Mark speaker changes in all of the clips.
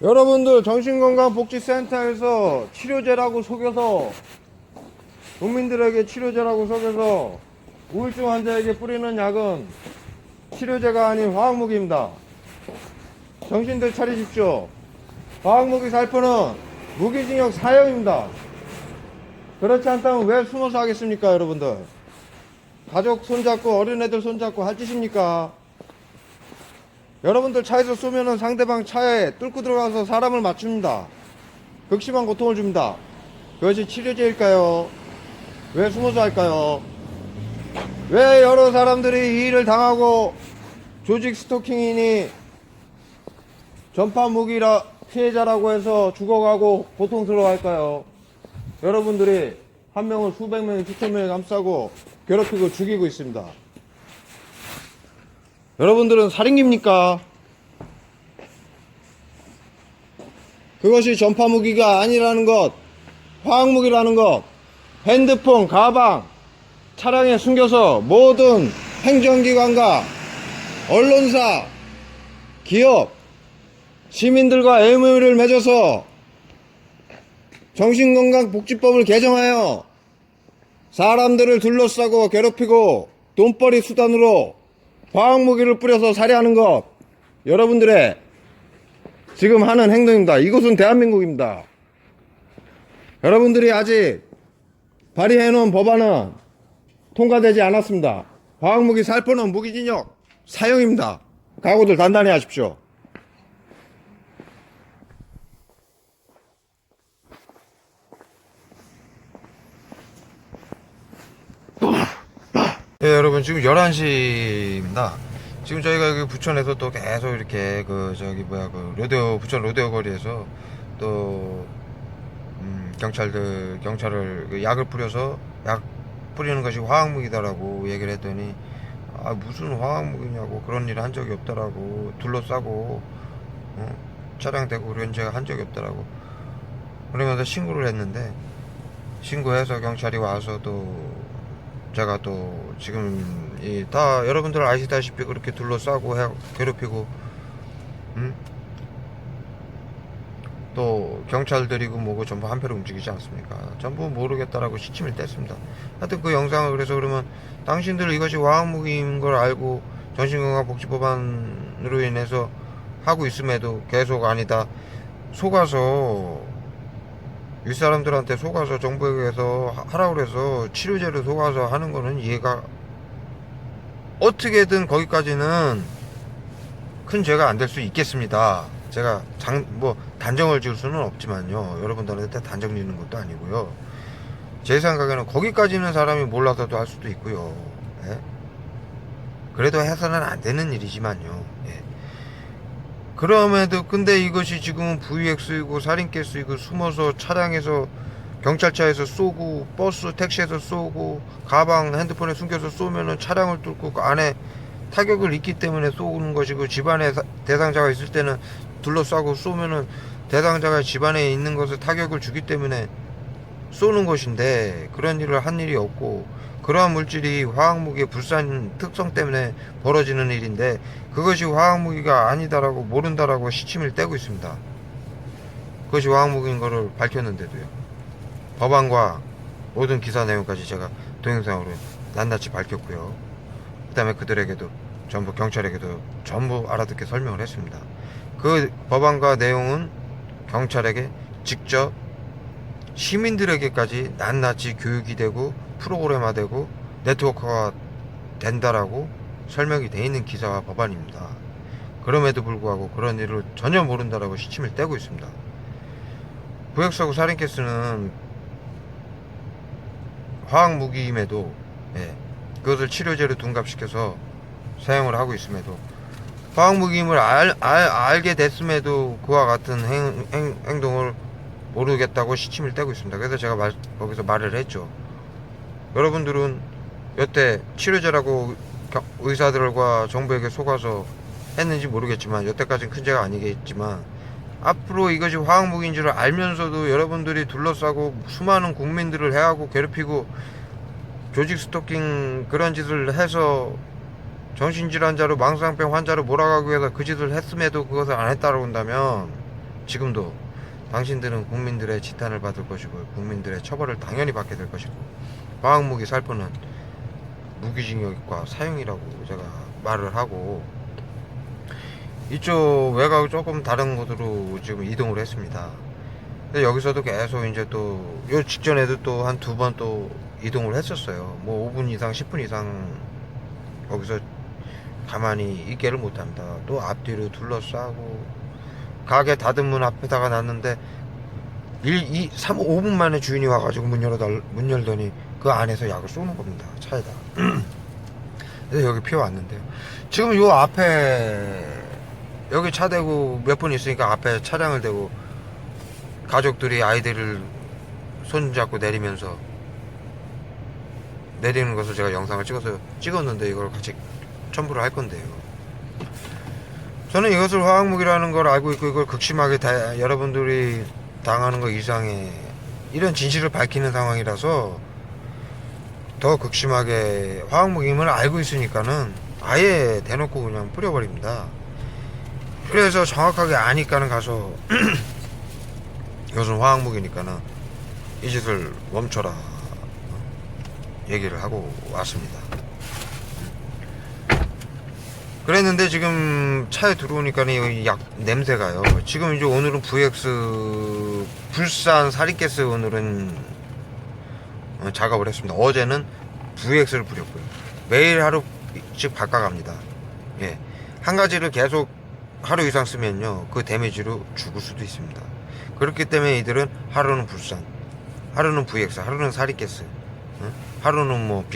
Speaker 1: 여러분들 정신건강복지센터에서 치료제라고 속여서 국민들에게 치료제라고 속여서 우울증 환자에게 뿌리는 약은 치료제가 아닌 화학무기입니다. 정신들 차리십시오. 화학무기 살포는 무기징역 사형입니다. 그렇지 않다면 왜 숨어서 하겠습니까, 여러분들? 가족 손잡고 어린애들 손잡고 할 짓입니까? 여러분들 차에서 쏘면은 상대방 차에 뚫고 들어가서 사람을 맞춥니다. 극심한 고통을 줍니다. 그것이 치료제일까요? 왜 숨어서 할까요? 왜 여러 사람들이 이 일을 당하고 조직 스토킹이니 전파 무기라 피해자라고 해서 죽어가고 고통스러워 할까요? 여러분들이 한 명을 수백 명, 수천 명을 감싸고 괴롭히고 죽이고 있습니다. 여러분들은 살인입니까? 그것이 전파무기가 아니라는 것, 화학무기라는 것, 핸드폰, 가방, 차량에 숨겨서 모든 행정기관과 언론사, 기업, 시민들과 MOU를 맺어서 정신건강복지법을 개정하여 사람들을 둘러싸고 괴롭히고 돈벌이 수단으로 화학무기를 뿌려서 살해하는 것, 여러분들의 지금 하는 행동입니다. 이곳은 대한민국입니다. 여러분들이 아직 발의해놓은 법안은 통과되지 않았습니다. 화학무기 살포는 무기징역 사형입니다. 각오들 단단히 하십시오. 예, 여러분 지금 11시입니다. 지금 저희가 여기 부천에서 또 계속 이렇게 로데오, 부천 로데오 거리에서 또 경찰을 약을 뿌려서 약 뿌리는 것이 화학무기다라고 얘기를 했더니 무슨 화학무기냐고, 그런 일 한 적이 없다라고, 둘러싸고 차량 대고 그런 제가 한 적이 없다라고 그러면서 신고를 했는데, 신고해서 경찰이 와서 또 제가 또 지금 다 여러분들 아시다시피 그렇게 둘러싸고 괴롭히고 또 경찰들이고 뭐고 전부 한패로 움직이지 않습니까? 전부 모르겠다라고 시침을 뗐습니다. 하여튼 그 영상을, 그래서 그러면 당신들 이것이 화학무기인 걸 알고 정신건강복지법안으로 인해서 하고 있음에도 계속 아니다, 속아서 윗사람들한테 속아서 정부에서 하라고 그래서 치료제를 속아서 하는 거는 이해가, 어떻게든 거기까지는 큰 죄가 안 될 수 있겠습니다. 제가 단정을 지을 수는 없지만요, 여러분들한테 단정 짓는 것도 아니고요, 제 생각에는 거기까지는 사람이 몰라서도 할 수도 있고요. 예? 그래도 해서는 안 되는 일이지만요. 예. 그럼에도 근데 이것이 지금은 VX이고 살인케이스이고 숨어서 차량에서, 경찰차에서 쏘고, 버스 택시에서 쏘고, 가방 핸드폰에 숨겨서 쏘면은 차량을 뚫고 그 안에 타격을 입기 때문에 쏘는 것이고, 집안에 대상자가 있을 때는 둘러싸고 쏘면은 대상자가 집안에 있는 것을 타격을 주기 때문에 쏘는 것인데, 그런 일을 한 일이 없고, 그러한 물질이 화학무기의 불산 특성 때문에 벌어지는 일인데, 그것이 화학무기가 아니다라고, 모른다라고 시침을 떼고 있습니다. 그것이 화학무기인 것을 밝혔는데도요. 법안과 모든 기사 내용까지 제가 동영상으로 낱낱이 밝혔고요. 그 다음에 그들에게도 전부, 경찰에게도 전부 알아듣게 설명을 했습니다. 그 법안과 내용은 경찰에게 직접 시민들에게까지 낱낱이 교육이 되고 프로그램화되고 네트워크가 된다라고 설명이 되어 있는 기사와 법안입니다. 그럼에도 불구하고 그런 일을 전혀 모른다라고 시침을 떼고 있습니다. 부역사고 살인케이스는 화학무기임에도 그것을 치료제로 둔갑시켜서 사용을 하고 있음에도, 화학무기임을 알게 됐음에도 그와 같은 행동을 모르겠다고 시침을 떼고 있습니다. 그래서 제가 거기서 말을 했죠. 여러분들은 여태 치료제라고 의사들과 정부에게 속아서 했는지 모르겠지만, 여태까지는 큰 죄가 아니겠지만, 앞으로 이것이 화학무기인 줄 알면서도 여러분들이 둘러싸고 수많은 국민들을 해하고 괴롭히고 조직 스토킹 그런 짓을 해서 정신질환자로 망상병 환자로 몰아가기 위해서 그 짓을 했음에도 그것을 안 했다고 한다면 지금도 당신들은 국민들의 지탄을 받을 것이고 국민들의 처벌을 당연히 받게 될 것이고 화학무기 살포는 무기징역과 사형이라고 제가 말을 하고 이쪽 외곽 조금 다른 곳으로 지금 이동을 했습니다. 근데 여기서도 계속 이제 또 요 직전에도 또 한 두 번 또 이동을 했었어요. 뭐 5분 이상 10분 이상 여기서 가만히 있게를 못합니다. 또 앞뒤로 둘러싸고 가게 닫은 문 앞에다가 놨는데 5분 만에 주인이 와가지고 문 열더니 그 안에서 약을 쏘는 겁니다. 차에다. 그래서 여기 피워왔는데요. 지금 요 앞에 여기 차 대고 몇 분 있으니까 앞에 차량을 대고 가족들이 아이들을 손잡고 내리면서 내리는 것을 제가 영상을 찍었는데 이걸 같이 첨부를 할 건데요. 저는 이것을 화학무기라는 걸 알고 있고 이걸 극심하게 여러분들이 당하는 것 이상의 이런 진실을 밝히는 상황이라서 더 극심하게 화학무기임을 알고 있으니까는 아예 대놓고 그냥 뿌려버립니다. 그래서 정확하게 아니까는 가서 이것은 화학무기니까는 이 짓을 멈춰라 얘기를 하고 왔습니다. 그랬는데 지금 차에 들어오니까 약 냄새가요. 지금 이제 오늘은 VX 불산 사리가스 오늘은 작업을 했습니다. 어제는 VX를 뿌렸고요. 매일 하루씩 바꿔갑니다. 예. 한 가지를 계속 하루 이상 쓰면요 그 데미지로 죽을 수도 있습니다. 그렇기 때문에 이들은 하루는 불산, 하루는 VX, 하루는 사리가스, 하루는 뭐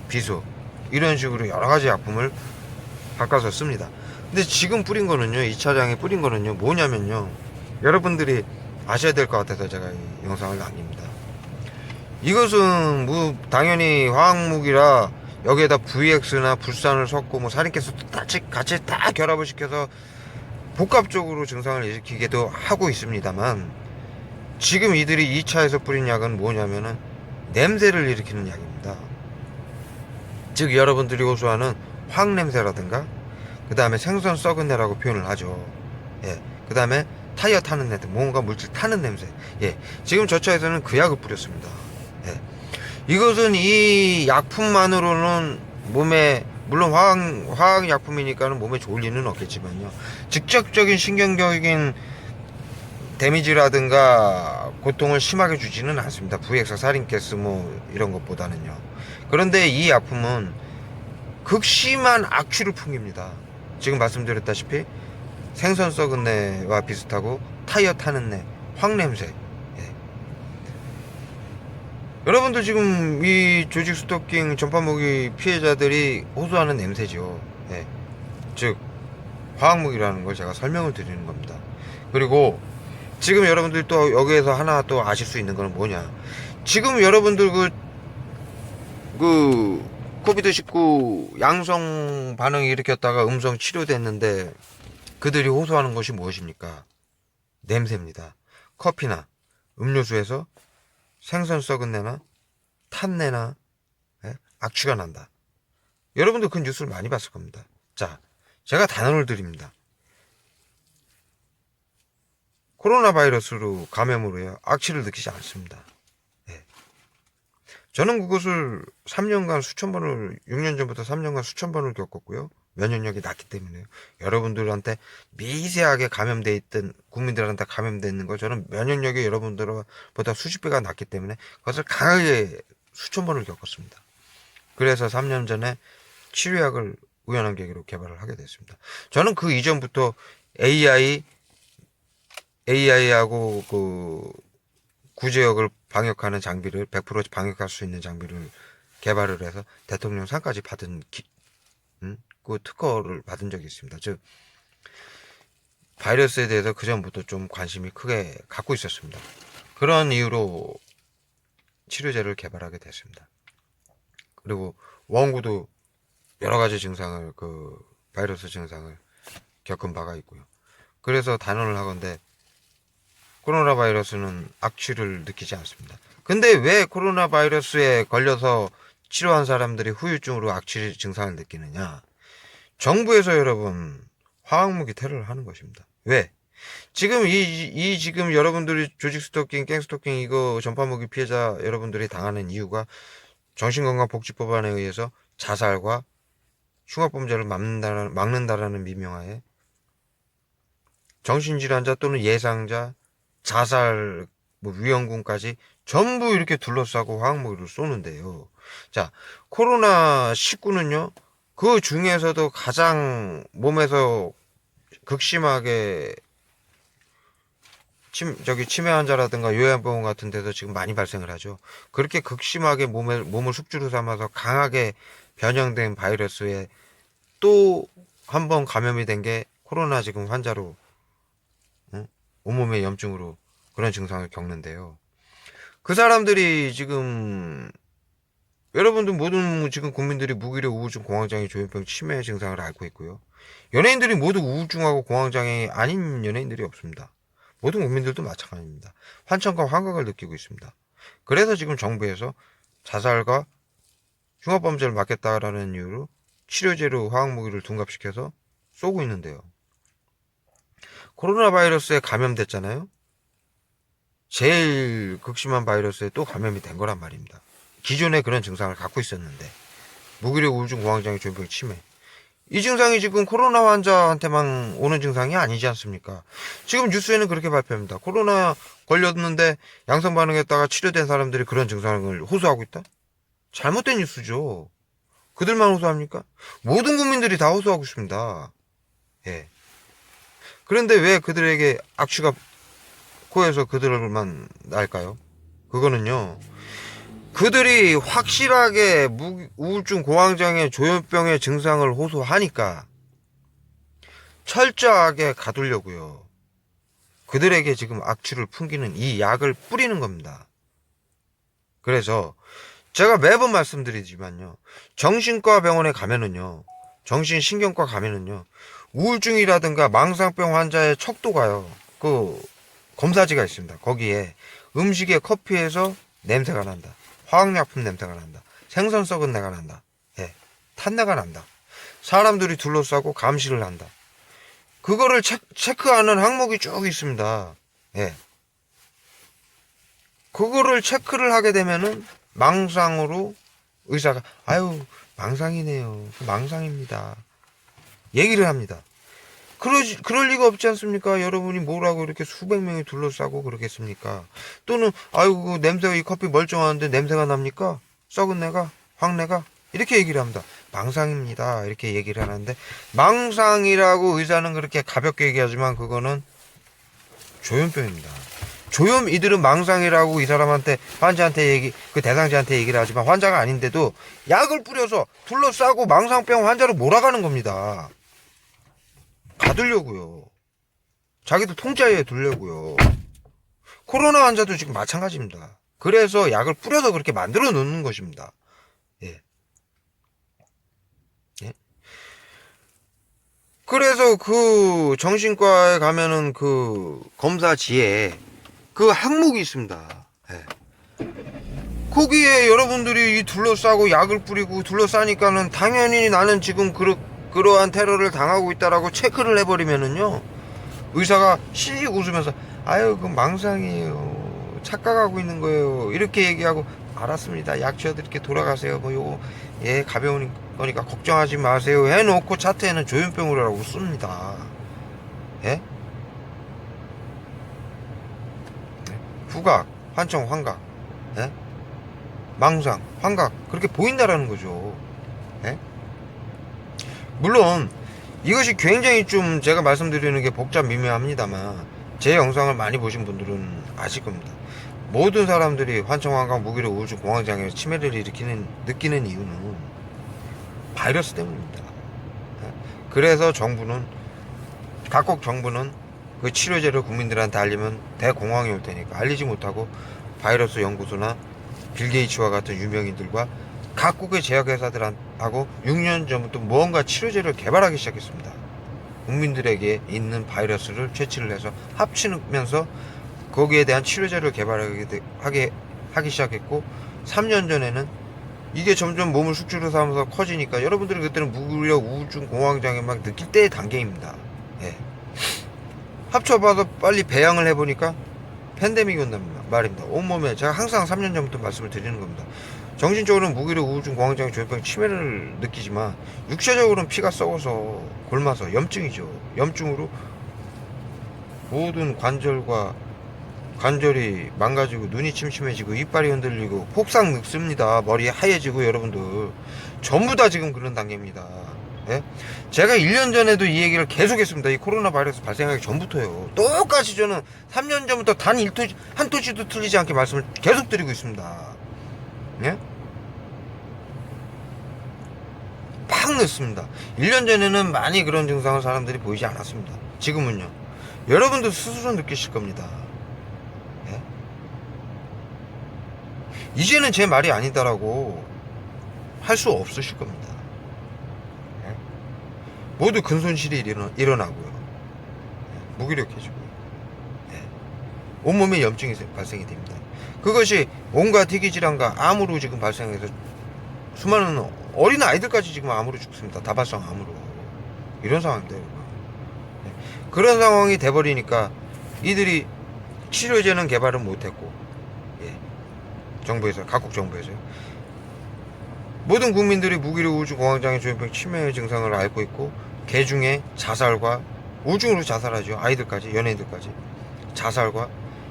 Speaker 1: 비소 이런 식으로 여러 가지 약품을 바꿔서 씁니다. 근데 지금 뿌린 거는요, 이 차량에 뿌린 거는요 뭐냐면요, 여러분들이 아셔야 될 것 같아서 제가 이 영상을 남깁니다. 이것은 뭐 당연히 화학무기라 여기에다 VX나 불산을 섞고 뭐 사리가스도 같이 다 결합을 시켜서 복합적으로 증상을 일으키기도 하고 있습니다만 지금 이들이 이 차에서 뿌린 약은 뭐냐면은 냄새를 일으키는 약입니다. 즉 여러분들이 호소하는 황냄새라든가 그 다음에 생선 썩은 내라고 표현을 하죠. 예. 그 다음에 타이어 타는 내 등 뭔가 물질 타는 냄새. 예. 지금 저 차에서는 그 약을 뿌렸습니다. 예. 이것은 이 약품만으로는 몸에 물론 화학약품이니까는 몸에 좋을 리는 없겠지만요, 직접적인 신경적인 데미지라든가 고통을 심하게 주지는 않습니다. VX, 사린가스 뭐 이런 것보다는요. 그런데 이 약품은 극심한 악취를 풍깁니다. 지금 말씀드렸다시피 생선 썩은 내와 비슷하고 타이어 타는 내, 황냄새. 예. 여러분들 지금 이 조직 스토킹 전파무기 피해자들이 호소하는 냄새죠. 예. 즉 화학무기라는 걸 제가 설명을 드리는 겁니다. 그리고 지금 여러분들이 또 여기에서 하나 또 아실 수 있는 건 뭐냐, 지금 여러분들 코비드19 양성 반응이 일으켰다가 음성 치료됐는데 그들이 호소하는 것이 무엇입니까? 냄새입니다. 커피나 음료수에서 생선 썩은 내나 탄내나 악취가 난다. 여러분들 그 뉴스를 많이 봤을 겁니다. 자, 제가 단어를 드립니다. 코로나 바이러스로 감염으로요 악취를 느끼지 않습니다. 예. 저는 그것을 3년간 수천 번을 6년 전부터 3년간 수천 번을 겪었고요. 면역력이 낮기 때문에요. 여러분들한테 미세하게 감염돼 있던 국민들한테 감염돼 있는 거 저는 면역력이 여러분들보다 수십 배가 낮기 때문에 그것을 강하게 수천 번을 겪었습니다. 그래서 3년 전에 치료약을 우연한 계기로 개발을 하게 됐습니다. 저는 그 이전부터 AI하고 그 구제역을 방역하는 장비를 100% 방역할 수 있는 장비를 개발을 해서 대통령 상까지 받은 그 특허를 받은 적이 있습니다. 즉 바이러스에 대해서 그 전부터 좀 관심이 크게 갖고 있었습니다. 그런 이유로 치료제를 개발하게 됐습니다. 그리고 원구도 여러 가지 증상을 그 바이러스 증상을 겪은 바가 있고요. 그래서 단언을 하건대 코로나 바이러스는 악취를 느끼지 않습니다. 근데 왜 코로나 바이러스에 걸려서 치료한 사람들이 후유증으로 악취 증상을 느끼느냐? 정부에서 여러분 화학무기 테러를 하는 것입니다. 왜? 지금 지금 여러분들이 조직 스토킹, 갱 스토킹 이거 전파무기 피해자 여러분들이 당하는 이유가 정신건강복지법안에 의해서 자살과 흉악범죄를 막는다라는 미명하에 정신질환자 또는 예상자, 자살, 위험군까지 전부 이렇게 둘러싸고 화학무기를 쏘는데요. 자, 코로나19는요, 그 중에서도 가장 몸에서 극심하게 치매 환자라든가 요양병원 같은 데서 지금 많이 발생을 하죠. 그렇게 극심하게 몸을 숙주로 삼아서 강하게 변형된 바이러스에 또 한 번 감염이 된 게 코로나 지금 환자로, 온몸의 염증으로 그런 증상을 겪는데요. 그 사람들이 지금, 여러분들 모든 지금 국민들이 무기력, 우울증, 공황장애, 조현병, 치매 증상을 앓고 있고요. 연예인들이 모두 우울증하고 공황장애 아닌 연예인들이 없습니다. 모든 국민들도 마찬가지입니다. 환청과 환각을 느끼고 있습니다. 그래서 지금 정부에서 자살과 흉악범죄를 막겠다라는 이유로 치료제로 화학무기를 둔갑시켜서 쏘고 있는데요. 코로나 바이러스에 감염됐잖아요. 제일 극심한 바이러스에 또 감염이 된 거란 말입니다. 기존에 그런 증상을 갖고 있었는데, 무기력, 우울증, 공황장애, 조현병, 치매, 이 증상이 지금 코로나 환자한테만 오는 증상이 아니지 않습니까? 지금 뉴스에는 그렇게 발표합니다. 코로나 걸렸는데 양성 반응했다가 치료된 사람들이 그런 증상을 호소하고 있다? 잘못된 뉴스죠. 그들만 호소합니까? 모든 국민들이 다 호소하고 있습니다. 예. 그런데 왜 그들에게 악취가 코에서 그들만 날까요? 그거는요, 그들이 확실하게 우울증, 공황장애, 조현병의 증상을 호소하니까 철저하게 가두려고요. 그들에게 지금 악취를 풍기는 이 약을 뿌리는 겁니다. 그래서 제가 매번 말씀드리지만요, 정신과 병원에 가면은요, 정신신경과 가면은요, 우울증이라든가 망상병 환자의 척도가요, 그 검사지가 있습니다. 거기에 음식에 커피에서 냄새가 난다, 화학약품 냄새가 난다, 생선 썩은 내가 난다, 예, 탄내가 난다, 사람들이 둘러싸고 감시를 한다, 그거를 체크하는 항목이 쭉 있습니다. 예. 그거를 체크를 하게 되면은 망상으로 의사가 아유 망상이네요, 망상입니다, 얘기를 합니다. 그럴 리가 없지 않습니까? 여러분이 뭐라고 이렇게 수백 명이 둘러싸고 그러겠습니까? 또는 아유 그 냄새가, 이 커피 멀쩡한데 냄새가 납니까? 썩은 내가, 황내가, 이렇게 얘기를 합니다. 망상입니다, 이렇게 얘기를 하는데, 망상이라고 의사는 그렇게 가볍게 얘기하지만 그거는 조현병입니다. 이들은 망상이라고 이 사람한테, 환자한테 그 대상자한테 얘기를 하지만 환자가 아닌데도 약을 뿌려서 둘러싸고 망상병 환자로 몰아가는 겁니다. 가두려고요. 자기들 통짜에 두려고요. 코로나 환자도 지금 마찬가지입니다. 그래서 약을 뿌려서 그렇게 만들어 놓는 것입니다. 예. 예. 그래서 그 정신과에 가면은 그 검사지에 그 항목이 있습니다. 예. 거기에 여러분들이 둘러싸고 약을 뿌리고 둘러싸니까는 당연히 나는 지금 그러한 테러를 당하고 있다라고 체크를 해버리면은요, 의사가 씩 웃으면서 아유 그 망상이에요, 착각하고 있는 거예요, 이렇게 얘기하고 알았습니다, 약 지어드릴게, 돌아가세요, 뭐 요거 예 가벼운 거니까 걱정하지 마세요 해놓고 차트에는 조현병이라고 씁니다. 예? 후각, 환청, 환각, 예? 망상, 환각, 그렇게 보인다라는 거죠. 예? 물론 이것이 굉장히 좀 제가 말씀드리는 게 복잡 미묘합니다만, 제 영상을 많이 보신 분들은 아실 겁니다. 모든 사람들이 환청, 환각, 무기력, 우울증, 공황장애, 치매를 느끼는 이유는 바이러스 때문입니다. 예? 그래서 각국 정부는 그 치료제를 국민들한테 알리면 대공황이 올 테니까 알리지 못하고 바이러스 연구소나 빌 게이츠와 같은 유명인들과 각국의 제약회사들하고 6년 전부터 무언가 치료제를 개발하기 시작했습니다. 국민들에게 있는 바이러스를 채취를 해서 합치면서 거기에 대한 치료제를 개발하기 시작했고, 3년 전에는 이게 점점 몸을 숙주로 삼아서 커지니까 여러분들이 그때는 무력 우울증 공황장애 막 느낄 때의 단계입니다. 예. 합쳐봐서 빨리 배양을 해보니까 팬데믹이 온답니다. 말입니다. 온몸에 제가 항상 3년 전부터 말씀을 드리는 겁니다. 정신적으로는 무기력 우울증 공황장애 조현병 치매를 느끼지만 육체적으로는 피가 썩어서 골마서 염증이죠. 염증으로 모든 관절이 망가지고 눈이 침침해지고 이빨이 흔들리고 폭삭 늙습니다. 머리 하얘지고 여러분들 전부 다 지금 그런 단계입니다. 예? 제가 1년 전에도 이 얘기를 계속 했습니다. 이 코로나 바이러스 발생하기 전부터요. 똑같이 저는 3년 전부터 단 한 토지도 틀리지 않게 말씀을 계속 드리고 있습니다. 예? 팍 늦습니다. 1년 전에는 많이 그런 증상을 사람들이 보이지 않았습니다. 지금은요. 여러분도 스스로 느끼실 겁니다. 예? 이제는 제 말이 아니다라고 할 수 없으실 겁니다. 예? 모두 근손실이 일어나고요. 예? 무기력해지고요. 예? 온몸에 염증이 발생이 됩니다. 그것이 온갖 희귀질환과 암으로 지금 발생해서 수많은 어린 아이들까지 지금 암으로 죽습니다. 다발성 암으로. 이런 상황입니다, 여러분. 예? 그런 상황이 돼버리니까 이들이 치료제는 개발은 못했고, 예. 정부에서, 각국 정부에서요. 모든 국민들이 무기력 우울증 공황장애 조현병 치매 증상을 앓고 있고, 개 중에 자살과 우울증으로 자살하죠. 아이들까지, 연예인들까지 자살과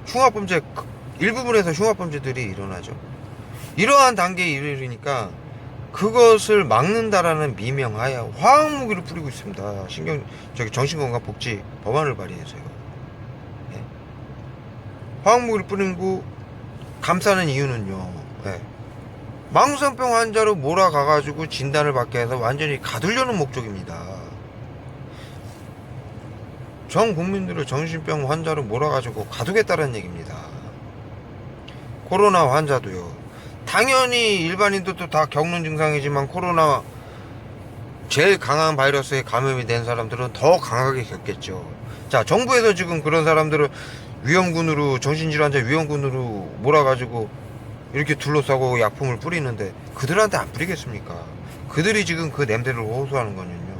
Speaker 1: 흉악범죄, 일부분에서 흉악범죄들이 일어나죠. 이러한 단계에 이르니까 그것을 막는다라는 미명하에 화학무기를 뿌리고 있습니다. 정신건강복지 법안을 발의해서요. 예. 화학무기를 뿌리고 감싸는 이유는요. 예. 망상병 환자로 몰아가가지고 진단을 받게 해서 완전히 가두려는 목적입니다. 전 국민들을 정신병 환자로 몰아가지고 가두겠다는 얘기입니다. 코로나 환자도요. 당연히 일반인들도 다 겪는 증상이지만 코로나 제일 강한 바이러스에 감염이 된 사람들은 더 강하게 겪겠죠. 자, 정부에서 지금 그런 사람들을 위험군으로, 정신질환자 위험군으로 몰아가지고 이렇게 둘러싸고 약품을 뿌리는데 그들한테 안 뿌리겠습니까? 그들이 지금 그 냄새를 호소하는 거는요.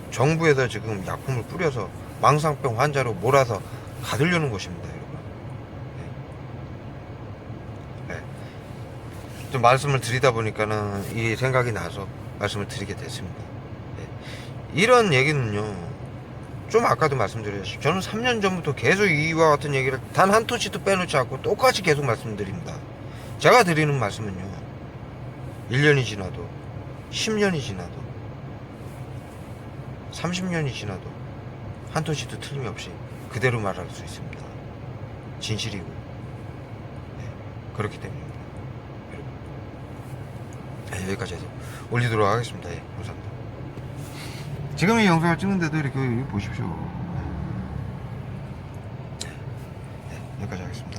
Speaker 1: 정부에서 지금 약품을 뿌려서 망상병 환자로 몰아서 가두려는 것입니다, 여러분. 네. 좀 말씀을 드리다 보니까는 이 생각이 나서 말씀을 드리게 됐습니다. 네. 이런 얘기는요, 좀 아까도 말씀드렸죠. 저는 3년 전부터 계속 이와 같은 얘기를 단 한 토치도 빼놓지 않고 똑같이 계속 말씀드립니다. 제가 드리는 말씀은요, 1년이 지나도 10년이 지나도 30년이 지나도 한 토치도 틀림없이 그대로 말할 수 있습니다. 진실이고. 네. 그렇기 때문입니다. 여러분. 네, 여기까지 해서 올리도록 하겠습니다. 예, 감사합니다. 지금 이 영상을 찍는데도 이렇게 보십시오. 네, 여기까지 하겠습니다.